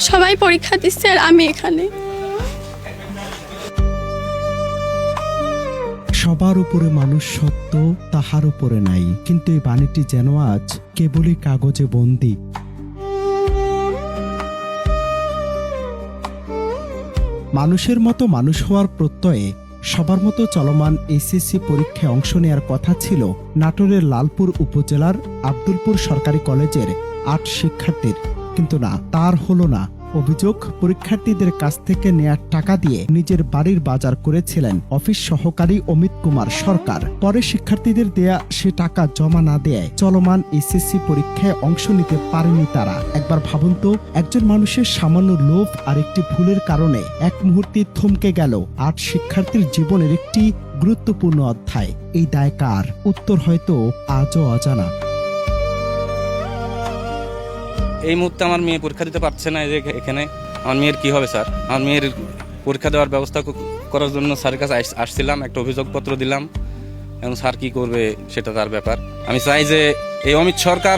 সবাই পরীক্ষা দিচ্ছে আর আমি এখানে। সবার উপরে মানুষ সত্য, তাহার উপরে নাই। কিন্তু এই বাণীটি যেন আজ কেবলই কাগজে বন্দী। মানুষের মতো মানুষ হওয়ার প্রত্যয়ে সবার মতো চলমান এইচএসসি পরীক্ষায় অংশ নেয়ার কথা ছিল নাটোরের লালপুর উপজেলার আব্দুলপুর সরকারি কলেজের ৮ শিক্ষার্থীর, কিন্তু না, তার হলো না। অভিযোগ, পরীক্ষার্থীদের কাছ থেকে নেয়া টাকা দিয়ে নিজের বাড়ির বাজার করেছিলেন অফিস সহকারী অমিত কুমার সরকার। পরে শিক্ষার্থীদের দেয়া সে টাকা জমা না দেয় চলমান এইচএসসি পরীক্ষায় অংশ নিতে পারেনি তারা। একবার ভাবুন তো, একজন মানুষের সামান্য লোভ আর একটি ভুলের কারণে এক মুহূর্তে থমকে গেল ৮ শিক্ষার্থীর জীবনের একটি গুরুত্বপূর্ণ অধ্যায়। এই দায় কার? উত্তর হয়তো আজও অজানা। এই মুহূর্তে আমার মেয়ে পরীক্ষা দিতে পারছে না। এখানে আমার মেয়ের কি হবে স্যার? আমার মেয়ের পরীক্ষা দেওয়ার ব্যবস্থা করার জন্য স্যারের কাছে আসছিলাম, একটা অভিযোগপত্র দিলাম। এখন স্যার কি করবে সেটা তার ব্যাপার। আমি চাই যে এই অমিত সরকার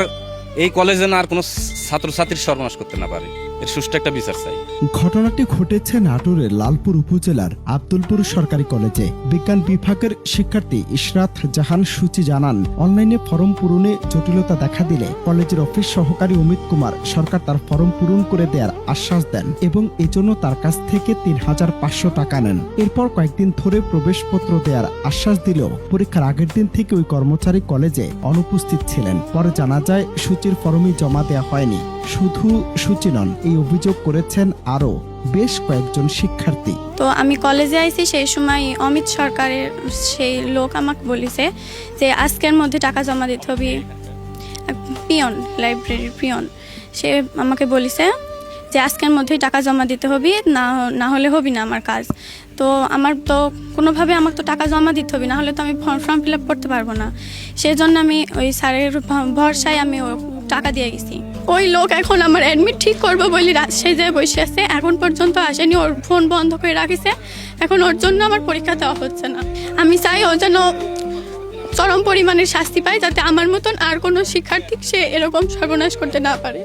এই কলেজে না আর কোনো ছাত্রছাত্রীর সর্বনাশ করতে না পারে, এর সুষ্ঠু একটা বিচার চাই। ঘটনাটি ঘটেছে নাটোরের লালপুর উপজেলার আব্দুলপুর সরকারি কলেজে। বিজ্ঞান বিভাগের শিক্ষার্থী ইশরাত জাহান সূচি জানান, অনলাইনে ফর্ম পূরণে জটিলতা দেখা দিলে কলেজের অফিস সহকারী অমিত কুমার সরকার তার ফর্ম পূরণ করে দেওয়ার আশ্বাস দেন এবং এজন্য তার কাছ থেকে ৩৫০০ টাকা নেন। এরপর কয়েকদিন ধরে প্রবেশপত্র দেওয়ার আশ্বাস দিলেও পরীক্ষার আগের দিন থেকে ওই কর্মচারী কলেজে অনুপস্থিত ছিলেন। পরে জানা যায় সূচির ফর্মই জমা দেওয়া হয়নি। শুধু সূচি নন, এই অভিযোগ করেছেন আরো বেশ কয়েকজন শিক্ষার্থী। তো আমি কলেজে আইছি, সেই সময় অমিত সরকারের সেই লোক আমাকে বলেছে যে আজকের মধ্যে টাকা জমা দিতে হবে। পিয়ন, লাইব্রেরির পিয়ন, সে আমাকে বলেছে যে আজকের মধ্যেই টাকা জমা দিতে হবে, না হলে হবে না আমার কাজ। তো আমার তো কোনোভাবে আমাকে তো টাকা জমা দিতে হবে, না হলে তো আমি ফর্ম ফিল আপ করতে পারবো না। সেই জন্য আমি ওই স্যারের ভরসায় আমি টাকা দিয়ে গেছি। ওই লোক এখন আমার অ্যাডমিট ঠিক করবো বলে সেজে বসে আছে, এখন পর্যন্ত আসেনি। ওর ফোন বন্ধ করে রাখিছে, এখন ওর জন্য আমার পরীক্ষা দেওয়া হচ্ছে না। আমি চাই ও যেন চরম পরিমাণের শাস্তি পায়, যাতে আমার মতন আর কোনো শিক্ষার্থী সে এরকম সর্বনাশ করতে না পারে।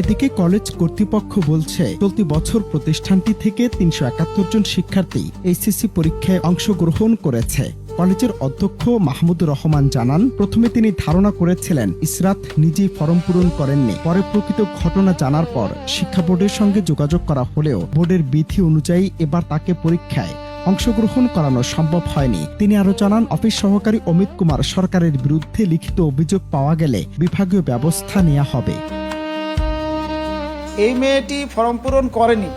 এদিকে কলেজ কর্তৃপক্ষ বলছে, চলতি বছর প্রতিষ্ঠানটি থেকে ৩৭১ জন শিক্ষার্থী এইচএসসি পরীক্ষায় অংশগ্রহণ করেছে। কলেজের অধ্যক্ষ মাহমুদুর রহমান জানান, প্রথমে তিনি ধারণা করেছিলেন ইসরাত নিজেই ফর্ম পূরণ করেননি। পরে প্রকৃত ঘটনা জানার পর শিক্ষা বোর্ডের সঙ্গে যোগাযোগ করা হলেও বোর্ডের বিধি অনুযায়ী এবার তাকে পরীক্ষায় অংশগ্রহণ করানো সম্ভব হয়নি। তিনি আরো জানান, অফিস সহকারী অমিত কুমার সরকারের বিরুদ্ধে লিখিত অভিযোগ পাওয়া গেলে বিভাগীয় ব্যবস্থা নেওয়া হবে। এই মেয়েটি ফর্ম পূরণ করেনি,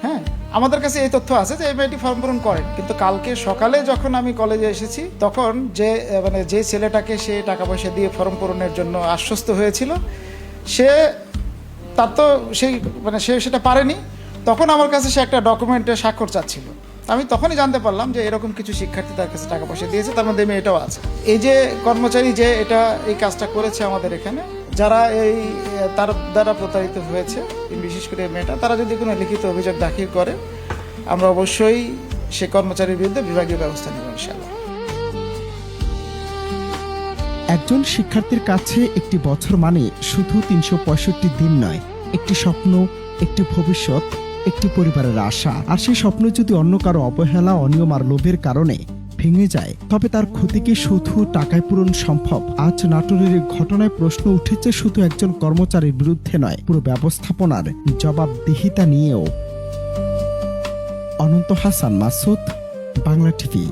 হ্যাঁ, আমাদের কাছে এই তথ্য আছে যে এই মেয়েটি ফর্ম পূরণ করেন। কিন্তু কালকে সকালে যখন আমি কলেজে এসেছি, তখন যে ছেলেটাকে সে টাকা পয়সা দিয়ে ফর্ম পূরণের জন্য আশ্বস্ত হয়েছিল, তার তো সে সেটা পারেনি। তখন আমার কাছে সে একটা ডকুমেন্টে স্বাক্ষর চাচ্ছিল। আমি তখনই জানতে পারলাম যে এরকম কিছু শিক্ষার্থী তার কাছে টাকা পয়সা দিয়েছে, তার মধ্যে মেয়েটাও আছে। এই যে কর্মচারী যে এই কাজটা করেছে আমাদের এখানে, যারা তার দ্বারা প্রতারিত হয়েছে, বিশেষ করে মেয়েটা, তারা যদি কোনো লিখিত অভিযোগ দাখিল করে, আমরা অবশ্যই সে কর্মচারীর বিরুদ্ধে বিভাগীয় ব্যবস্থা নেব ইনশাআল্লাহ। একজন শিক্ষার্থীর কাছে একটি বছর মানে শুধু ৩৬৫ দিন নয়, একটি স্বপ্ন, একটি ভবিষ্যৎ, একটি পরিবারের আশা। আর সেই স্বপ্ন যদি অন্য কারো অবহেলা, অনিয়ম আর লোভের কারণে ভেঙে যায়, তবে তার ক্ষতি কি শুধু টাকায় পূরণ সম্ভব? আজ নাটোরের ঘটনায় প্রশ্ন উঠেছে শুধু একজন কর্মচারীর বিরুদ্ধে নয়, পুরো ব্যবস্থাপনার জবাবদিহিতা নিয়েও। অনন্ত হাসান মাসুদ, বাংলা টিভি।